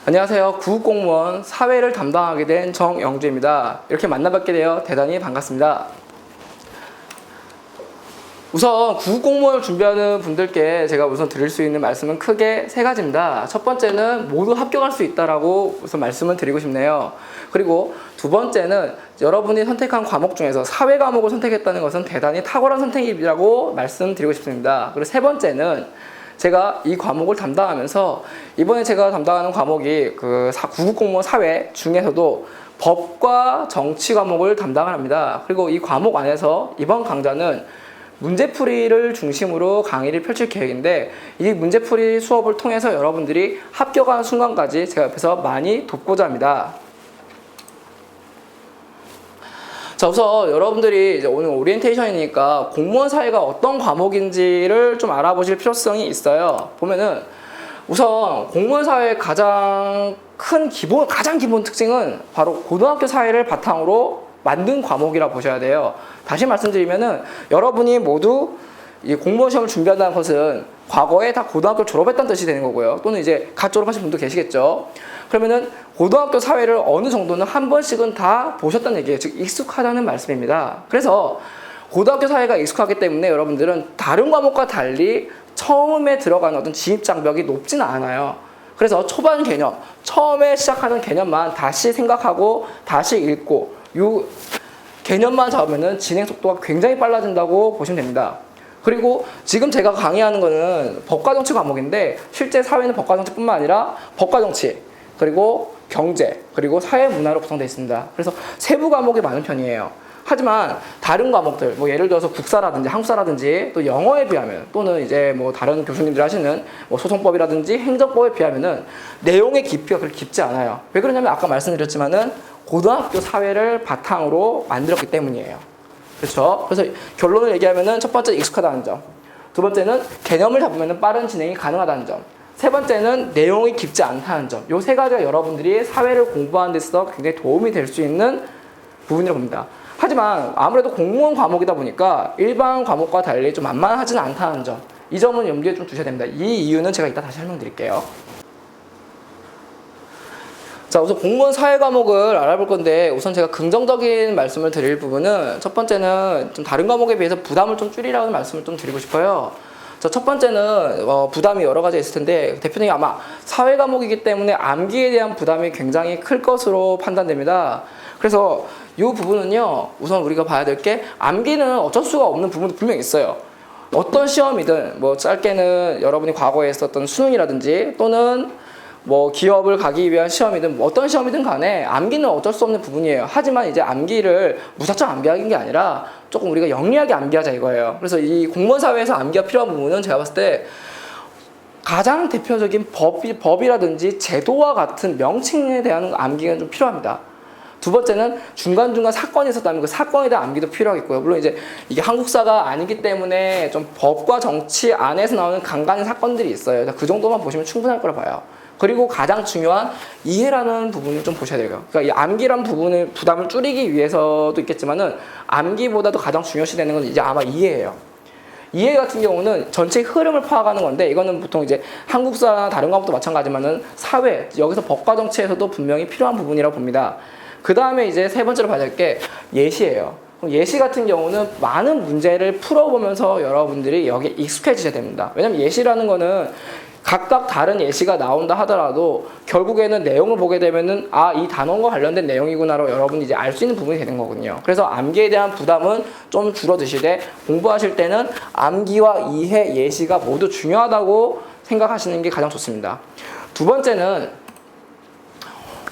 안녕하세요. 구급공무원 사회를 담당하게 된 정영주입니다. 이렇게 만나뵙게 되어 대단히 반갑습니다. 우선 구급공무원을 준비하는 분들께 제가 우선 드릴 수 있는 말씀은 크게 세 가지입니다. 첫 번째는 모두 합격할 수 있다라고 우선 말씀을 드리고 싶네요. 그리고 두 번째는 여러분이 선택한 과목 중에서 사회 과목을 선택했다는 것은 대단히 탁월한 선택이라고 말씀드리고 싶습니다. 그리고 세 번째는 제가 이 과목을 담당하면서 이번에 제가 담당하는 과목이 구급공무원 사회 중에서도 법과 정치 과목을 담당을 합니다. 그리고 이 과목 안에서 이번 강좌는 문제풀이를 중심으로 강의를 펼칠 계획인데, 이 문제풀이 수업을 통해서 여러분들이 합격하는 순간까지 제가 옆에서 많이 돕고자 합니다. 자, 우선 여러분들이 이제 오늘 오리엔테이션이니까 공무원 사회가 어떤 과목인지를 좀 알아보실 필요성이 있어요. 보면은 우선 공무원 사회의 가장 기본 특징은 바로 고등학교 사회를 바탕으로 만든 과목이라 보셔야 돼요. 다시 말씀드리면은 여러분이 모두 이 공무원 시험을 준비한다는 것은 과거에 다 고등학교 졸업했다는 뜻이 되는 거고요. 또는 이제 갓 졸업하신 분도 계시겠죠. 그러면은 고등학교 사회를 어느 정도는 한 번씩은 다 보셨다는 얘기예요. 즉 익숙하다는 말씀입니다. 그래서 고등학교 사회가 익숙하기 때문에 여러분들은 다른 과목과 달리 처음에 들어가는 어떤 진입 장벽이 높지는 않아요. 그래서 초반 개념, 처음에 시작하는 개념만 다시 생각하고 다시 읽고 이 개념만 잡으면 진행 속도가 굉장히 빨라진다고 보시면 됩니다. 그리고 지금 제가 강의하는 거는 법과 정치 과목인데, 실제 사회는 법과 정치뿐만 아니라 법과 정치, 그리고 경제, 그리고 사회 문화로 구성되어 있습니다. 그래서 세부 과목이 많은 편이에요. 하지만 다른 과목들, 뭐 예를 들어서 국사라든지 한국사라든지 또 영어에 비하면, 또는 이제 뭐 다른 교수님들 하시는 뭐 소송법이라든지 행정법에 비하면은 내용의 깊이가 그렇게 깊지 않아요. 왜 그러냐면 아까 말씀드렸지만은 고등학교 사회를 바탕으로 만들었기 때문이에요. 그렇죠? 그래서 결론을 얘기하면은 첫 번째 익숙하다는 점, 두 번째는 개념을 잡으면은 빠른 진행이 가능하다는 점, 세 번째는 내용이 깊지 않다는 점. 이 세 가지가 여러분들이 사회를 공부하는 데 있어서 굉장히 도움이 될 수 있는 부분이라고 봅니다. 하지만 아무래도 공무원 과목이다 보니까 일반 과목과 달리 좀 만만하지는 않다는 점, 이 점은 염두에 좀 두셔야 됩니다. 이 이유는 제가 이따 다시 설명드릴게요. 자, 우선 공무원 사회 과목을 알아볼 건데, 우선 제가 긍정적인 말씀을 드릴 부분은, 첫 번째는 좀 다른 과목에 비해서 부담을 좀 줄이라는 말씀을 좀 드리고 싶어요. 자, 첫 번째는 부담이 여러 가지 있을 텐데, 대표님이 아마 사회 과목이기 때문에 암기에 대한 부담이 굉장히 클 것으로 판단됩니다. 그래서 이 부분은요, 우선 우리가 봐야 될 게, 암기는 어쩔 수가 없는 부분도 분명히 있어요. 어떤 시험이든, 뭐 짧게는 여러분이 과거에 했었던 수능이라든지, 또는 뭐 기업을 가기 위한 시험이든 어떤 시험이든 간에 암기는 어쩔 수 없는 부분이에요. 하지만 이제 암기를 무작정 암기하는 게 아니라 조금 우리가 영리하게 암기하자 이거예요. 그래서 이 공무원 사회에서 암기가 필요한 부분은 제가 봤을 때 가장 대표적인 법이라든지 제도와 같은 명칭에 대한 암기가 좀 필요합니다. 두 번째는 중간중간 사건이 있었다면 그 사건에 대한 암기도 필요하겠고요. 물론 이제 이게 한국사가 아니기 때문에 좀 법과 정치 안에서 나오는 간간히 사건들이 있어요. 그 정도만 보시면 충분할 거라 봐요. 그리고 가장 중요한 이해라는 부분을 좀 보셔야 돼요. 그러니까 이 암기란 부분을 부담을 줄이기 위해서도 있겠지만은, 암기보다도 가장 중요시되는 건 이제 아마 이해예요. 이해 같은 경우는 전체 흐름을 파악하는 건데, 이거는 보통 이제 한국사나 다른 과목도 마찬가지지만은 사회, 여기서 법과 정치에서도 분명히 필요한 부분이라고 봅니다. 그 다음에 이제 세 번째로 봐야 될 게 예시예요. 예시 같은 경우는 많은 문제를 풀어보면서 여러분들이 여기에 익숙해지셔야 됩니다. 왜냐면 예시라는 거는 각각 다른 예시가 나온다 하더라도 결국에는 내용을 보게 되면은 이 단원과 관련된 내용이구나로 여러분이 이제 알 수 있는 부분이 되는 거거든요. 그래서 암기에 대한 부담은 좀 줄어드시되, 공부하실 때는 암기와 이해, 예시가 모두 중요하다고 생각하시는 게 가장 좋습니다. 두 번째는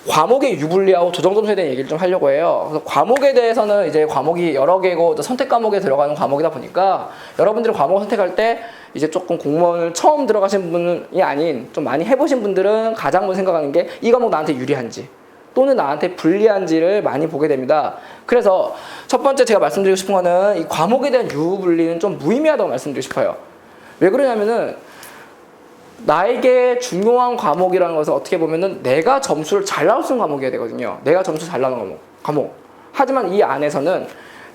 과목의 유불리하고 조정 점수에 대한 얘기를 좀 하려고 해요. 그래서 과목에 대해서는 이제 과목이 여러 개고 선택 과목에 들어가는 과목이다 보니까 여러분들이 과목을 선택할 때 이제 조금 공무원을 처음 들어가신 분이 아닌 좀 많이 해보신 분들은 가장 먼저 생각하는 게 이 과목 나한테 유리한지 또는 나한테 불리한지를 많이 보게 됩니다. 그래서 첫 번째 제가 말씀드리고 싶은 거는 이 과목에 대한 유불리는 좀 무의미하다고 말씀드리고 싶어요. 왜 그러냐면은 나에게 중요한 과목이라는 것은 어떻게 보면은 내가 점수를 잘 나올 수 있는 과목이어야 되거든요. 내가 점수 잘 나오는 과목. 하지만 이 안에서는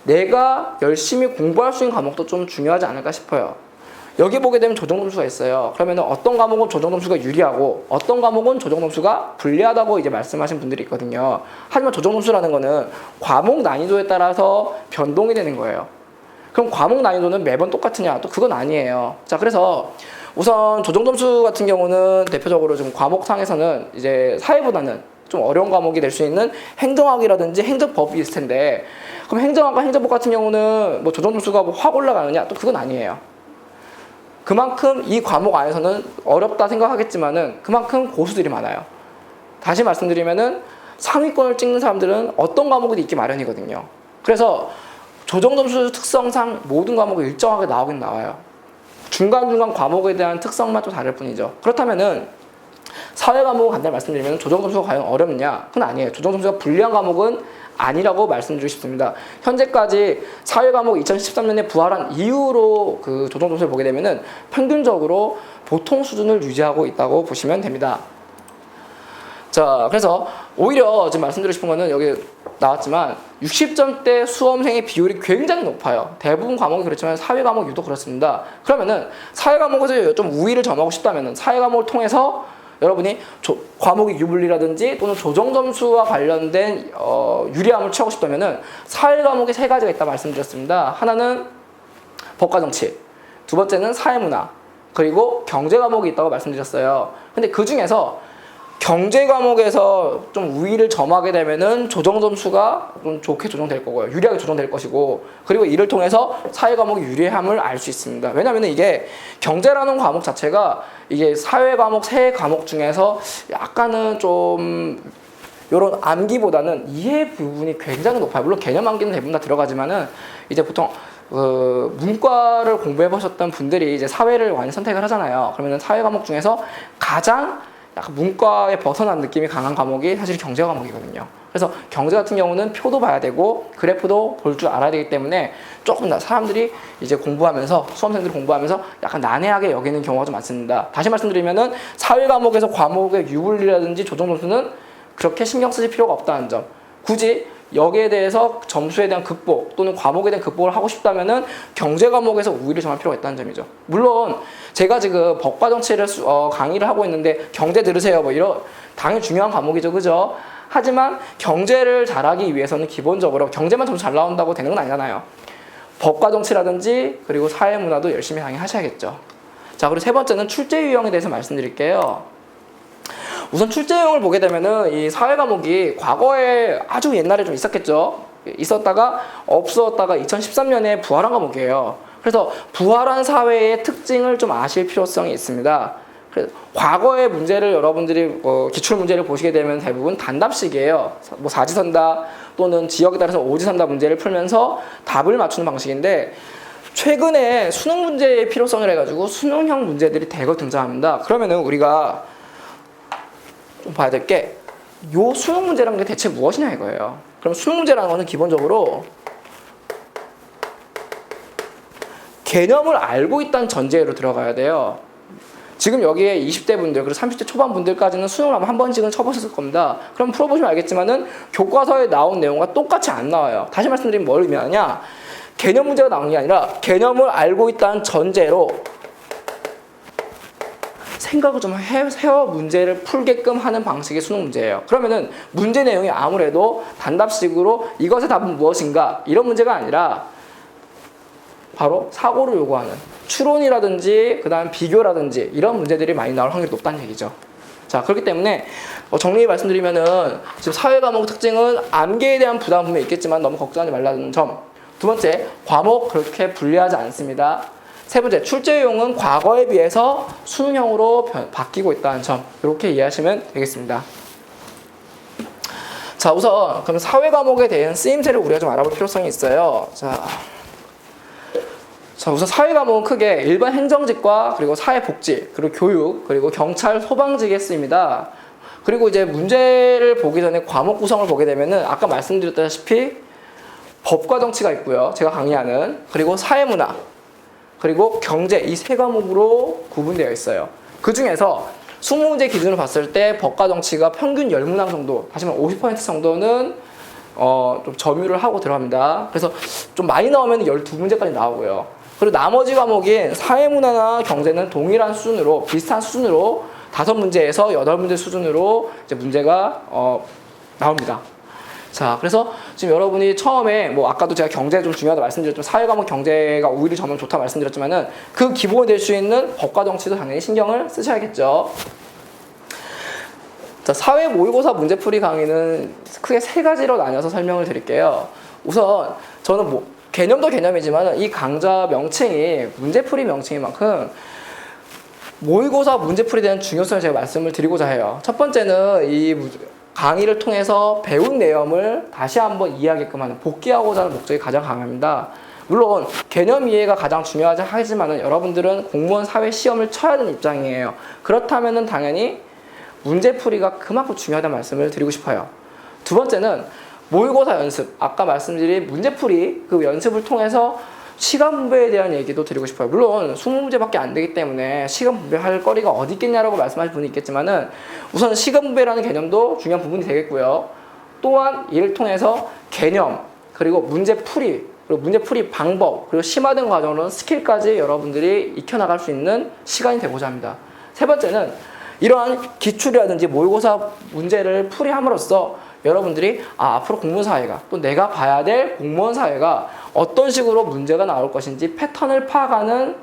내가 열심히 공부할 수 있는 과목도 좀 중요하지 않을까 싶어요. 여기 보게 되면 조정점수가 있어요. 그러면 어떤 과목은 조정점수가 유리하고 어떤 과목은 조정점수가 불리하다고 이제 말씀하신 분들이 있거든요. 하지만 조정점수라는 거는 과목 난이도에 따라서 변동이 되는 거예요. 그럼 과목 난이도는 매번 똑같으냐? 또 그건 아니에요. 자, 그래서 우선 조정점수 같은 경우는 대표적으로 좀 과목상에서는 이제 사회보다는 좀 어려운 과목이 될 수 있는 행정학이라든지 행정법이 있을 텐데, 그럼 행정학과 행정법 같은 경우는 뭐 조정점수가 뭐 확 올라가느냐? 또 그건 아니에요. 그만큼 이 과목 안에서는 어렵다 생각하겠지만은 그만큼 고수들이 많아요. 다시 말씀드리면은 상위권을 찍는 사람들은 어떤 과목에도 있기 마련이거든요. 그래서 조정점수 특성상 모든 과목이 일정하게 나오긴 나와요. 중간중간 과목에 대한 특성만 좀 다를 뿐이죠. 그렇다면은 사회 과목을 간단히 말씀드리면 조정점수가 과연 어렵냐? 그건 아니에요. 조정점수가 불리한 과목은 아니라고 말씀드리고 싶습니다. 현재까지 사회 과목 2013년에 부활한 이후로 그 조정점수를 보게 되면은 평균적으로 보통 수준을 유지하고 있다고 보시면 됩니다. 자, 그래서 오히려 지금 말씀드리고 싶은 거는 여기 나왔지만 60점대 수험생의 비율이 굉장히 높아요. 대부분 과목이 그렇지만 사회 과목 유독 그렇습니다. 그러면은 사회 과목에서 좀 우위를 점하고 싶다면은 사회 과목을 통해서 여러분이 과목의 유불리라든지 또는 조정점수와 관련된 유리함을 취하고 싶다면은 사회 과목에 세 가지가 있다 말씀드렸습니다. 하나는 법과 정치, 두 번째는 사회문화, 그리고 경제 과목이 있다고 말씀드렸어요. 근데 그 중에서 경제 과목에서 좀 우위를 점하게 되면은 조정점수가 좀 좋게 조정될 거고요. 유리하게 조정될 것이고, 그리고 이를 통해서 사회 과목의 유리함을 알 수 있습니다. 왜냐하면 이게 경제라는 과목 자체가 이게 사회 과목 세 과목 중에서 약간은 좀 이런 암기보다는 이해 부분이 굉장히 높아요. 물론 개념 암기는 대부분 다 들어가지만은 이제 보통 문과를 공부해 보셨던 분들이 이제 사회를 많이 선택을 하잖아요. 그러면 사회 과목 중에서 가장 약간 문과에 벗어난 느낌이 강한 과목이 사실 경제 과목이거든요. 그래서 경제 같은 경우는 표도 봐야 되고 그래프도 볼 줄 알아야 되기 때문에 조금 더 사람들이 이제 공부하면서 수험생들이 공부하면서 약간 난해하게 여기는 경우가 좀 많습니다. 다시 말씀드리면은 사회 과목에서 과목의 유불리라든지 조정점수는 그렇게 신경 쓰실 필요가 없다는 점. 굳이 여기에 대해서 점수에 대한 극복 또는 과목에 대한 극복을 하고 싶다면은 경제 과목에서 우위를 점할 필요가 있다는 점이죠. 물론 제가 지금 법과 정치를 강의를 하고 있는데 경제 들으세요 뭐 이런 당연히 중요한 과목이죠, 그죠? 하지만 경제를 잘하기 위해서는 기본적으로 경제만 점수 잘 나온다고 되는 건 아니잖아요. 법과 정치라든지 그리고 사회문화도 열심히 강의하셔야겠죠. 자, 그리고 세 번째는 출제 유형에 대해서 말씀드릴게요. 우선 출제 유형을 보게 되면은 이 사회 과목이 과거에 아주 옛날에 좀 있었겠죠. 있었다가 없었다가 2013년에 부활한 과목이에요. 그래서 부활한 사회의 특징을 좀 아실 필요성이 있습니다. 그래서 과거의 문제를 여러분들이 기출 문제를 보시게 되면 대부분 단답식이에요. 뭐 사지선다 또는 지역에 따라서 오지선다 문제를 풀면서 답을 맞추는 방식인데, 최근에 수능 문제의 필요성을 해가지고 수능형 문제들이 대거 등장합니다. 그러면은 우리가 좀 봐야 될 게 요 수능 문제라는 게 대체 무엇이냐 이거예요. 그럼 수능 문제라는 거는 기본적으로 개념을 알고 있다는 전제로 들어가야 돼요. 지금 여기에 20대 분들 그리고 30대 초반 분들까지는 수능을 아마 한 번씩은 쳐보셨을 겁니다. 그럼 풀어보시면 알겠지만은 교과서에 나온 내용과 똑같이 안 나와요. 다시 말씀드리면 뭘 의미하냐? 개념 문제가 나온 게 아니라 개념을 알고 있다는 전제로 생각을 좀 해서 문제를 풀게끔 하는 방식의 수능 문제예요. 그러면은 문제 내용이 아무래도 단답식으로 이것의 답은 무엇인가 이런 문제가 아니라 바로 사고를 요구하는 추론이라든지 그 다음 비교라든지 이런 문제들이 많이 나올 확률이 높다는 얘기죠. 자, 그렇기 때문에 정리해 말씀드리면은 지금 사회 과목 특징은 암기에 대한 부담은 분명히 있겠지만 너무 걱정하지 말라는 점. 두 번째, 과목 그렇게 불리하지 않습니다. 세 번째, 출제용은 과거에 비해서 수능형으로 바뀌고 있다는 점, 이렇게 이해하시면 되겠습니다. 자, 우선 그럼 사회 과목에 대한 쓰임새를 우리가 좀 알아볼 필요성이 있어요. 자, 우선 사회 과목은 크게 일반 행정직과 그리고 사회복지, 그리고 교육, 그리고 경찰, 소방직에 쓰입니다. 그리고 이제 문제를 보기 전에 과목 구성을 보게 되면은 아까 말씀드렸다시피 법과 정치가 있고요. 제가 강의하는. 그리고 사회문화, 그리고 경제, 이 세 과목으로 구분되어 있어요. 그 중에서 20문제 기준으로 봤을 때 법과 정치가 평균 10문항 정도, 다시 말하면 50% 정도는 좀 점유를 하고 들어갑니다. 그래서 좀 많이 나오면 12문제까지 나오고요. 그리고 나머지 과목인 사회문화나 경제는 동일한 수준으로, 비슷한 수준으로 5문제에서 8문제 수준으로 이제 문제가 나옵니다. 자, 그래서 지금 여러분이 처음에 뭐 아까도 제가 경제 좀 중요하다 말씀드렸지만 사회 과목 경제가 오히려 점점 좋다 말씀드렸지만은 그 기본이 될 수 있는 법과 정치도 당연히 신경을 쓰셔야겠죠. 자, 사회 모의고사 문제풀이 강의는 크게 3가지로 나뉘어서 설명을 드릴게요. 우선 저는 뭐 개념도 개념이지만 이 강좌 명칭이 문제풀이 명칭인 만큼 모의고사 문제풀이에 대한 중요성을 제가 말씀을 드리고자 해요. 첫 번째는 이 강의를 통해서 배운 내용을 다시 한번 이해하게끔 하는, 복기하고자 하는 목적이 가장 강합니다. 물론 개념 이해가 가장 중요하지 하지만 여러분들은 공무원 사회 시험을 쳐야 되는 입장이에요. 그렇다면 당연히 문제풀이가 그만큼 중요하다는 말씀을 드리고 싶어요. 두 번째는 모의고사 연습, 아까 말씀드린 문제풀이 그 연습을 통해서 시간 분배에 대한 얘기도 드리고 싶어요. 물론 20문제밖에 안 되기 때문에 시간 분배할 거리가 어디 있겠냐라고 말씀하실 분이 있겠지만은 우선 시간 분배라는 개념도 중요한 부분이 되겠고요. 또한 이를 통해서 개념, 그리고 문제풀이, 그리고 문제풀이 방법, 그리고 심화된 과정으로는 스킬까지 여러분들이 익혀나갈 수 있는 시간이 되고자 합니다. 세 번째는 이러한 기출이라든지 모의고사 문제를 풀이함으로써 여러분들이 앞으로 공무원 사회가, 또 내가 봐야 될 공무원 사회가 어떤 식으로 문제가 나올 것인지 패턴을 파악하는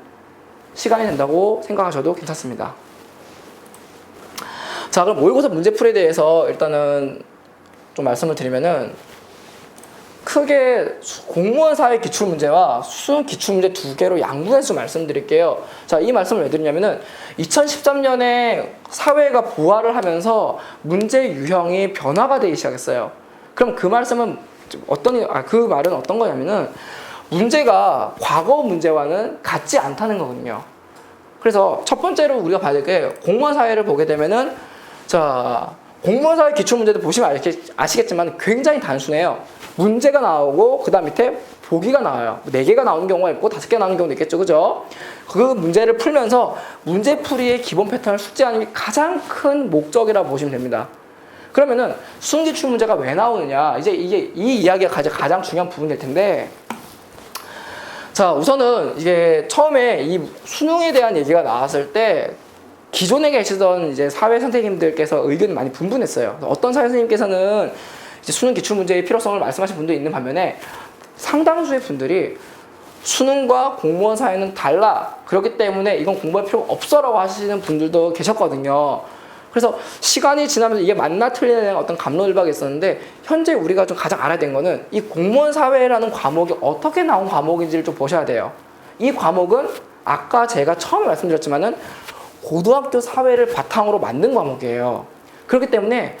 시간이 된다고 생각하셔도 괜찮습니다. 자, 그럼 모의고사 문제풀이에 대해서 일단은 좀 말씀을 드리면은 크게 공무원 사회 기출문제와 수능 기출문제 2개로 양분해서 말씀드릴게요. 자, 이 말씀을 왜 드리냐면은 2013년에 사회가 부활을 하면서 문제 유형이 변화가 되기 시작했어요. 그럼 그 말씀은 그 말은 어떤 거냐면은 문제가 과거 문제와는 같지 않다는 거거든요. 그래서 첫 번째로 우리가 봐야 될 게 공무원 사회를 보게 되면은 자, 공무원 사회 기출문제도 보시면 아시겠지만 굉장히 단순해요. 문제가 나오고 그 다음 밑에 보기가 나와요. 4개가 나오는 경우가 있고 5개 나오는 경우도 있겠죠. 그죠? 그 문제를 풀면서 문제풀이의 기본 패턴을 숙지하는 게 가장 큰 목적이라고 보시면 됩니다. 그러면은 수능 기출 문제가 왜 나오느냐, 이제 이 이야기가 가장 중요한 부분이 될 텐데, 자, 우선은 이게 처음에 이 수능에 대한 얘기가 나왔을 때 기존에 계시던 이제 사회 선생님들께서 의견이 많이 분분했어요. 어떤 사회 선생님께서는 이제 수능 기출 문제의 필요성을 말씀하신 분도 있는 반면에 상당수의 분들이 수능과 공무원 사회는 달라, 그렇기 때문에 이건 공부할 필요가 없어라고 하시는 분들도 계셨거든요. 그래서 시간이 지나면서 이게 맞나 틀리나 어떤 갑론을박이 있었는데, 현재 우리가 좀 가장 알아야 되는 거는 이 공무원 사회라는 과목이 어떻게 나온 과목인지를 좀 보셔야 돼요. 이 과목은 아까 제가 처음에 말씀드렸지만은 고등학교 사회를 바탕으로 만든 과목이에요. 그렇기 때문에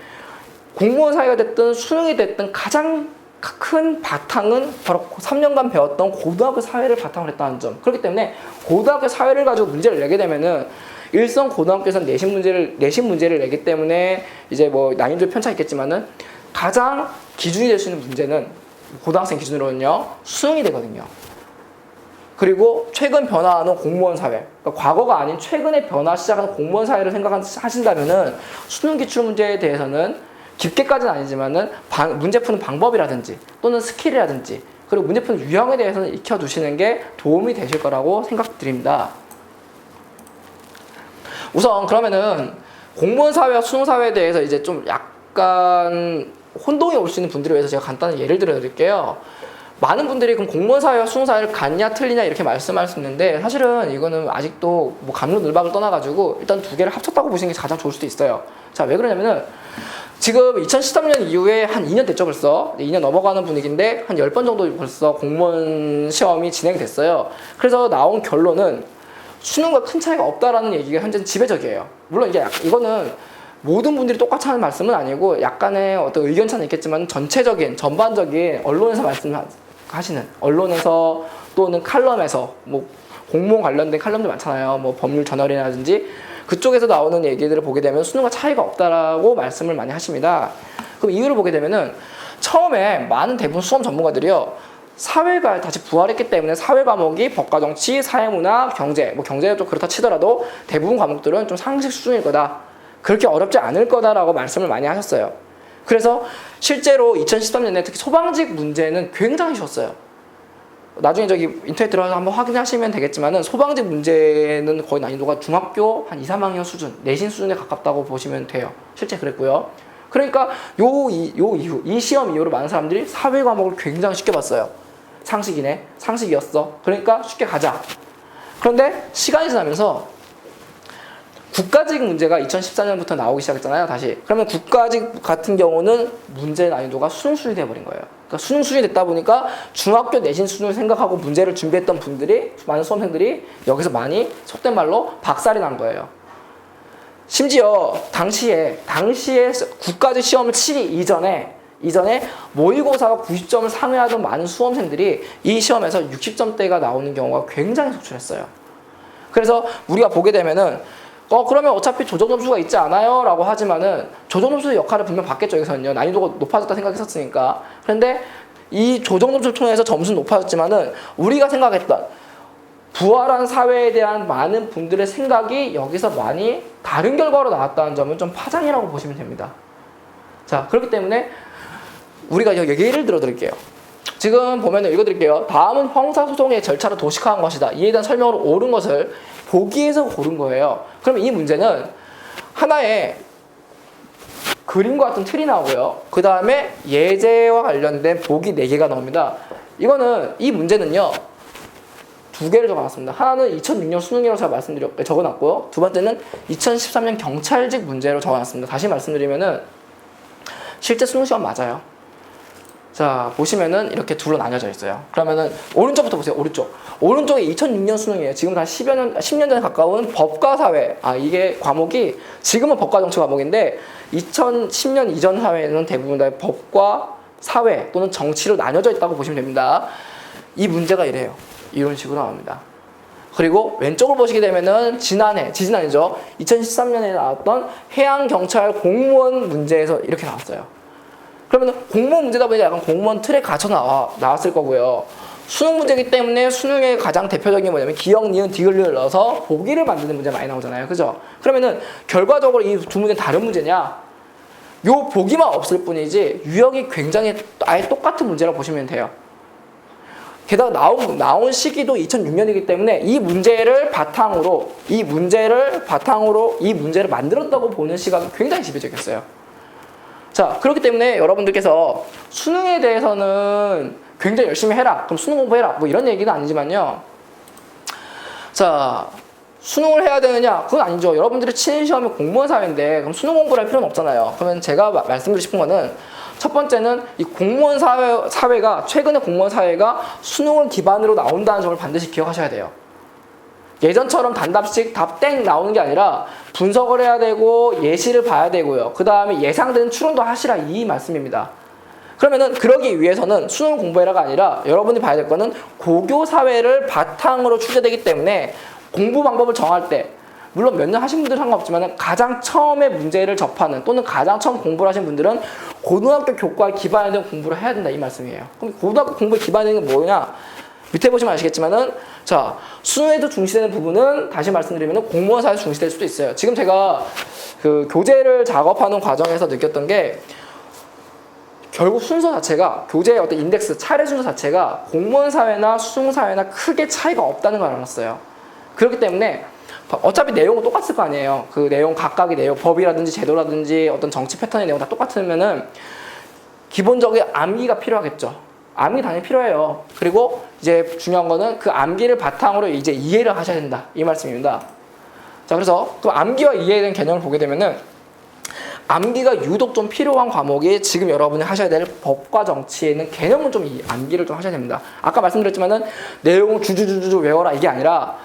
공무원 사회가 됐든 수능이 됐든 가장 큰 바탕은 바로 3년간 배웠던 고등학교 사회를 바탕으로 했다는 점. 그렇기 때문에 고등학교 사회를 가지고 문제를 내게 되면은 일선 고등학교에서는 내신 문제를 내기 때문에 이제 뭐 난이도 편차가 있겠지만은 가장 기준이 될 수 있는 문제는 고등학생 기준으로는요 수능이 되거든요. 그리고 최근 변화하는 공무원 사회, 그러니까 과거가 아닌 최근에 변화 시작하는 공무원 사회를 생각하신다면은 수능 기출 문제에 대해서는 깊게까지는 아니지만은 문제 푸는 방법이라든지 또는 스킬이라든지 그리고 문제 푸는 유형에 대해서는 익혀두시는 게 도움이 되실 거라고 생각드립니다. 우선 그러면은 공무원 사회와 수능 사회에 대해서 이제 좀 약간 혼동이 올 수 있는 분들을 위해서 제가 간단한 예를 들어 드릴게요. 많은 분들이 그럼 공무원 사회와 수능 사회를 같냐 틀리냐 이렇게 말씀할 수 있는데, 사실은 이거는 아직도 뭐 갑론을박을 떠나가지고 일단 2개를 합쳤다고 보시는 게 가장 좋을 수도 있어요. 자, 왜 그러냐면은 지금 2013년 이후에 한 2년 됐죠 벌써. 2년 넘어가는 분위기인데 한 10번 정도 벌써 공무원 시험이 진행됐어요. 그래서 나온 결론은 수능과 큰 차이가 없다라는 얘기가 현재는 지배적이에요. 물론 이거는 모든 분들이 똑같이 하는 말씀은 아니고 약간의 어떤 의견차는 있겠지만 전반적인 언론에서 말씀하시는, 언론에서 또는 칼럼에서 뭐 공무원 관련된 칼럼도 많잖아요. 뭐 법률 저널이라든지 그쪽에서 나오는 얘기들을 보게 되면 수능과 차이가 없다라고 말씀을 많이 하십니다. 그럼 이유를 보게 되면은 처음에 많은 대부분 수험 전문가들이요, 사회가 다시 부활했기 때문에 사회 과목이 법과 정치, 사회문화, 경제, 뭐 경제가 좀 그렇다 치더라도 대부분 과목들은 좀 상식 수준일 거다, 그렇게 어렵지 않을 거다라고 말씀을 많이 하셨어요. 그래서 실제로 2013년에 특히 소방직 문제는 굉장히 쉬웠어요. 나중에 저기 인터넷 들어가서 한번 확인하시면 되겠지만은 소방직 문제는 거의 난이도가 중학교 한 2, 3학년 수준, 내신 수준에 가깝다고 보시면 돼요. 실제 그랬고요. 그러니까 이 시험 이후로 많은 사람들이 사회 과목을 굉장히 쉽게 봤어요. 상식이네, 상식이었어. 그러니까 쉽게 가자. 그런데 시간이 지나면서 국가직 문제가 2014년부터 나오기 시작했잖아요, 다시. 그러면 국가직 같은 경우는 문제 난이도가 수능 수준이 돼버린 거예요. 그러니까 수능 수준이 됐다 보니까 중학교 내신 수준을 생각하고 문제를 준비했던 분들이, 많은 수험생들이 여기서 많이 속된 말로 박살이 난 거예요. 심지어 당시에 국가직 시험을 치기 이전에 모의고사가 90점을 상회하던 많은 수험생들이 이 시험에서 60점대가 나오는 경우가 굉장히 속출했어요. 그래서 우리가 보게 되면은 그러면 어차피 조정점수가 있지 않아요? 라고 하지만은 조정점수의 역할을 분명 받겠죠. 여기서는요. 난이도가 높아졌다 생각했었으니까. 그런데 이 조정점수를 통해서 점수는 높아졌지만은 우리가 생각했던 부활한 사회에 대한 많은 분들의 생각이 여기서 많이 다른 결과로 나왔다는 점은 좀 파장이라고 보시면 됩니다. 자, 그렇기 때문에 우리가 예를 들어 드릴게요. 지금 보면은 읽어드릴게요. 다음은 형사소송의 절차를 도식화한 것이다. 이에 대한 설명으로 옳은 것을 보기에서 고른 거예요. 그러면 이 문제는 하나의 그림과 같은 틀이 나오고요. 그 다음에 예제와 관련된 보기 4개가 나옵니다. 이 문제는요. 2개를 적어놨습니다. 하나는 2006년 수능이라고 제가 적어놨고요. 두 번째는 2013년 경찰직 문제로 적어놨습니다. 다시 말씀드리면은 실제 수능 시험 맞아요. 자, 보시면은 이렇게 둘로 나뉘어져 있어요. 그러면은 오른쪽부터 보세요. 오른쪽에 2006년 수능이에요. 지금 한 10년 전에 가까운 법과 사회. 이게 과목이 지금은 법과 정치 과목인데 2010년 이전 사회는 대부분 다 법과 사회 또는 정치로 나뉘어져 있다고 보시면 됩니다. 이 문제가 이래요. 이런 식으로 나옵니다. 그리고 왼쪽을 보시게 되면은 지지난해죠. 2013년에 나왔던 해양경찰 공무원 문제에서 이렇게 나왔어요. 그러면 공무원 문제다 보니까 약간 공무원 틀에 갇혀 나왔을 거고요. 수능 문제이기 때문에 수능의 가장 대표적인 게 뭐냐면 기역, 니은, 디귿을 넣어서 보기를 만드는 문제 많이 나오잖아요. 그죠? 그러면은 결과적으로 이 두 문제는 다른 문제냐? 요 보기만 없을 뿐이지 유형이 굉장히 아예 똑같은 문제라고 보시면 돼요. 게다가 나온 시기도 2006년이기 때문에 이 문제를 바탕으로 이 문제를 만들었다고 보는 시각이 굉장히 지배적이었어요. 자, 그렇기 때문에 여러분들께서 수능에 대해서는 굉장히 열심히 해라. 그럼 수능 공부해라. 뭐 이런 얘기는 아니지만요. 자, 수능을 해야 되느냐? 그건 아니죠. 여러분들이 치는 시험이 공무원 사회인데 그럼 수능 공부를 할 필요는 없잖아요. 그러면 제가 말씀드리고 싶은 거는 첫 번째는 이 공무원 사회가 최근에 공무원 사회가 수능을 기반으로 나온다는 점을 반드시 기억하셔야 돼요. 예전처럼 단답식 답 땡 나오는 게 아니라 분석을 해야 되고 예시를 봐야 되고요. 그 다음에 예상되는 추론도 하시라 이 말씀입니다. 그러면은 그러기 위해서는 수능 공부해라가 아니라 여러분이 봐야 될 거는 고교 사회를 바탕으로 출제되기 때문에 공부 방법을 정할 때 물론 몇 년 하신 분들은 상관없지만 가장 처음에 문제를 접하는 또는 가장 처음 공부를 하신 분들은 고등학교 교과에 기반된 공부를 해야 된다 이 말씀이에요. 그럼 고등학교 공부에 기반된 게 뭐냐? 밑에 보시면 아시겠지만은 자, 수능에도 중시되는 부분은 다시 말씀드리면 공무원 사회에서 중시될 수도 있어요. 지금 제가 그 교재를 작업하는 과정에서 느꼈던 게 결국 순서 자체가 교재의 어떤 인덱스, 차례 순서 자체가 공무원 사회나 수능 사회나 크게 차이가 없다는 걸 알았어요. 그렇기 때문에 어차피 내용은 똑같을 거 아니에요. 그 내용 각각의 내용, 법이라든지 제도라든지 어떤 정치 패턴의 내용 다 똑같으면은 기본적인 암기가 필요하겠죠. 암기 당연히 필요해요. 그리고 이제 중요한 거는 그 암기를 바탕으로 이제 이해를 하셔야 된다. 이 말씀입니다. 자, 그래서 그 암기와 이해에 대한 개념을 보게 되면은 암기가 유독 좀 필요한 과목이 지금 여러분이 하셔야 될 법과 정치에는 개념은 좀 암기를 좀 하셔야 됩니다. 아까 말씀드렸지만은 내용을 주주주주 외워라 이게 아니라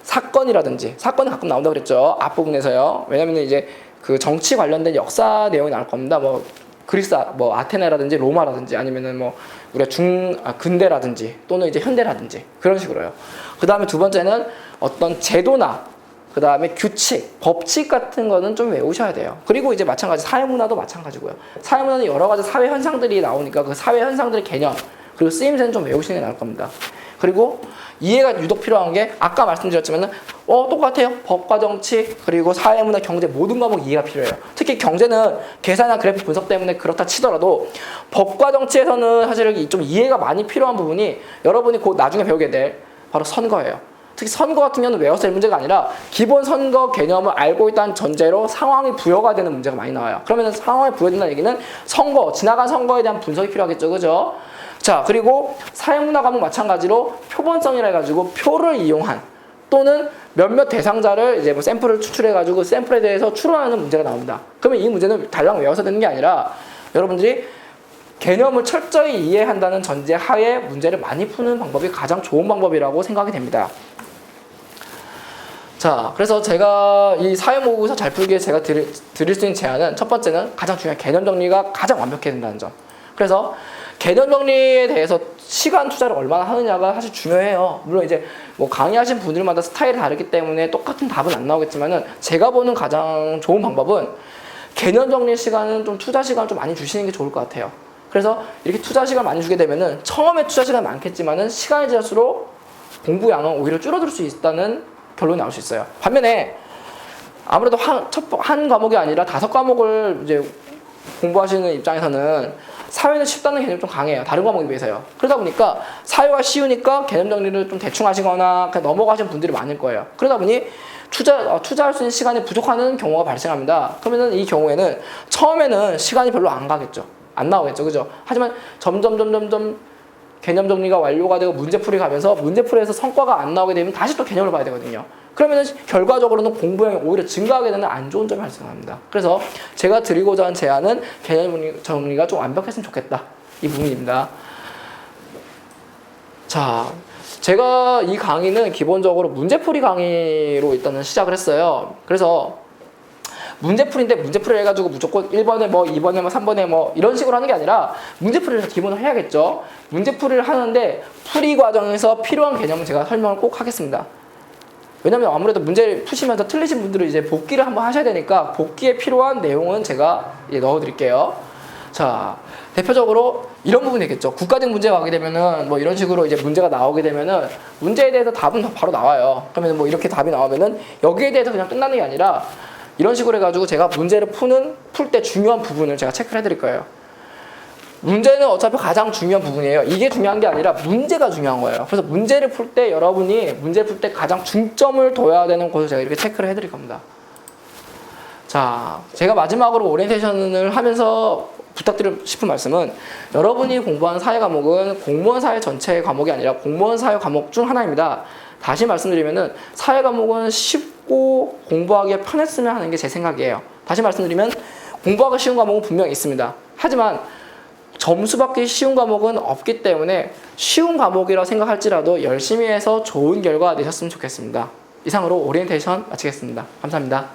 사건이 가끔 나온다고 그랬죠. 앞부분에서요. 왜냐면은 이제 그 정치 관련된 역사 내용이 나올 겁니다. 뭐 그리스, 아테네라든지 로마라든지 아니면은 뭐 우리가 근대라든지 또는 이제 현대라든지 그런 식으로요. 그 다음에 두 번째는 어떤 제도나 그 다음에 규칙, 법칙 같은 거는 좀 외우셔야 돼요. 그리고 이제 마찬가지 사회문화도 마찬가지고요. 사회문화는 여러 가지 사회 현상들이 나오니까 그 사회 현상들의 개념 그리고 쓰임새는 좀 외우시는 게 나을 겁니다. 그리고 이해가 유독 필요한 게 아까 말씀드렸지만은 똑같아요. 법과 정치 그리고 사회문화 경제 모든 과목 이해가 필요해요. 특히 경제는 계산이나 그래프 분석 때문에 그렇다 치더라도 법과 정치에서는 사실 좀 이해가 많이 필요한 부분이 여러분이 곧 나중에 배우게 될 바로 선거예요. 특히 선거 같은 경우는 외워서 될 문제가 아니라 기본 선거 개념을 알고 있다는 전제로 상황이 부여가 되는 문제가 많이 나와요. 그러면 상황이 부여된다는 얘기는 선거, 지나간 선거에 대한 분석이 필요하겠죠. 그죠? 자, 그리고 사회문화 과목 마찬가지로 표본성이라 해가지고 표를 이용한 또는 몇몇 대상자를 이제 뭐 샘플을 추출해가지고 샘플에 대해서 추론하는 문제가 나옵니다. 그러면 이 문제는 달랑 외워서 되는 게 아니라 여러분들이 개념을 철저히 이해한다는 전제 하에 문제를 많이 푸는 방법이 가장 좋은 방법이라고 생각이 됩니다. 자, 그래서 제가 이 사회모의고사 잘 풀기에 제가 드릴 수 있는 제안은 첫 번째는 가장 중요한 개념 정리가 가장 완벽해야 된다는 점. 그래서 개념 정리에 대해서 시간 투자를 얼마나 하느냐가 사실 중요해요. 물론 이제 뭐 강의하신 분들마다 스타일이 다르기 때문에 똑같은 답은 안 나오겠지만은 제가 보는 가장 좋은 방법은 개념 정리 시간은 좀 투자 시간을 좀 많이 주시는 게 좋을 것 같아요. 그래서 이렇게 투자 시간을 많이 주게 되면은 처음에 투자 시간이 많겠지만은 시간이 지날수록 공부 양은 오히려 줄어들 수 있다는 결론이 나올 수 있어요. 반면에 아무래도 한 과목이 아니라 5과목을 이제 공부하시는 입장에서는 사회는 쉽다는 개념이 좀 강해요. 다른 과목에 비해서요. 그러다 보니까 사회가 쉬우니까 개념 정리를 좀 대충 하시거나 그냥 넘어가시는 분들이 많을 거예요. 그러다 보니 투자할 수 있는 시간이 부족하는 경우가 발생합니다. 그러면은 이 경우에는 처음에는 시간이 별로 안 가겠죠. 안 나오겠죠. 그죠? 하지만 점점 개념 정리가 완료가 되고 문제풀이 가면서 문제풀이에서 성과가 안 나오게 되면 다시 또 개념을 봐야 되거든요. 그러면 결과적으로는 공부량이 오히려 증가하게 되는 안 좋은 점이 발생합니다. 그래서 제가 드리고자 하는 제안은 개념 정리가 좀 완벽했으면 좋겠다. 이 부분입니다. 자, 제가 이 강의는 기본적으로 문제풀이 강의로 일단은 시작을 했어요. 그래서 문제풀이인데 문제풀이 해가지고 무조건 1번에 뭐 2번에 뭐 3번에 뭐 이런 식으로 하는 게 아니라 문제풀이를 기본으로 해야겠죠. 문제풀이를 하는데 풀이 과정에서 필요한 개념은 제가 설명을 꼭 하겠습니다. 왜냐면 아무래도 문제를 푸시면서 틀리신 분들은 이제 복기를 한번 하셔야 되니까 복기에 필요한 내용은 제가 넣어드릴게요. 자, 대표적으로 이런 부분이겠죠. 국가적 문제가 가게 되면은 뭐 이런 식으로 이제 문제가 나오게 되면은 문제에 대해서 답은 바로 나와요. 그러면 뭐 이렇게 답이 나오면은 여기에 대해서 그냥 끝나는 게 아니라 이런 식으로 해가지고 제가 문제를 풀 때 중요한 부분을 제가 체크를 해드릴 거예요. 문제는 어차피 가장 중요한 부분이에요. 이게 중요한 게 아니라 문제가 중요한 거예요. 그래서 문제를 풀 때 여러분이 문제를 풀 때 가장 중점을 둬야 되는 곳을 제가 이렇게 체크를 해드릴 겁니다. 자, 제가 마지막으로 오리엔테이션을 하면서 부탁드리고 싶은 말씀은 여러분이 공부하는 사회 과목은 공무원 사회 전체 과목이 아니라 공무원 사회 과목 중 하나입니다. 다시 말씀드리면은 사회 과목은 쉽고 공부하기에 편했으면 하는 게 제 생각이에요. 다시 말씀드리면 공부하기 쉬운 과목은 분명히 있습니다. 하지만 점수 받기 쉬운 과목은 없기 때문에 쉬운 과목이라 생각할지라도 열심히 해서 좋은 결과 내셨으면 좋겠습니다. 이상으로 오리엔테이션 마치겠습니다. 감사합니다.